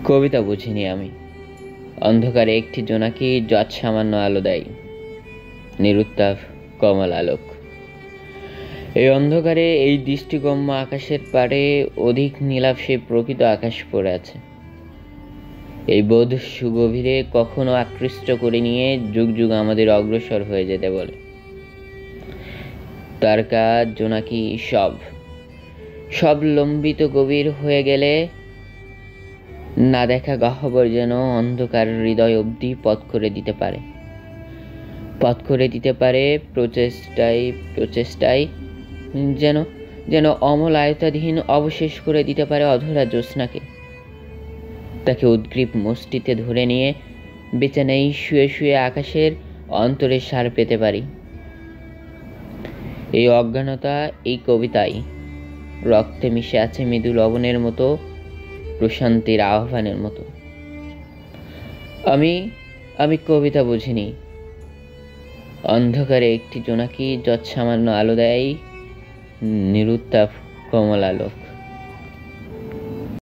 কবিতা বুঝিনি আমি। অন্ধকারে একটি জোনাকি যৎ সামান্য আলো দেয়, নিরুত্তাপ কমল আলোক। এই অন্ধকারে এই দৃষ্টিগম্য আকাশের পাড়ে অধিক নীলাভ সেই প্রকৃত আকাশ পড়ে আছে। এই বোধ সুগভীরে কখনো আকৃষ্ট করে নিয়ে যুগ যুগ আমাদের অগ্রসর হয়ে যেতে বলে। তারকা জোনাকি সব সব লম্বিত গভীর হয়ে গেলে না দেখা গহ্বর যেন অন্ধকার হৃদয় অবধি পথ করে দিতে পারে, প্রচেষ্টায় প্রচেষ্টায় যেন যেন অমল আয়তাধীন অবশেষ করে দিতে পারে অধরা জ্যোৎস্নাকে। তাকে উদ্গ্রীব মুষ্টিতে ধরে নিয়ে বিছানায় শুয়ে শুয়ে আকাশের অন্তরে সার পেতে পারি। এই অজ্ঞানতা এই কবিতায় রক্তে মিশে আছে মৃদু লবণের মতো, প্রশান্তির আহ্বানের মতো। আমি আমি কবিতা বুঝিনি। অন্ধকারে একটি জোনাকি যৎসামান্য আলো দেয়, নিরুত্তাপ কমল আলো।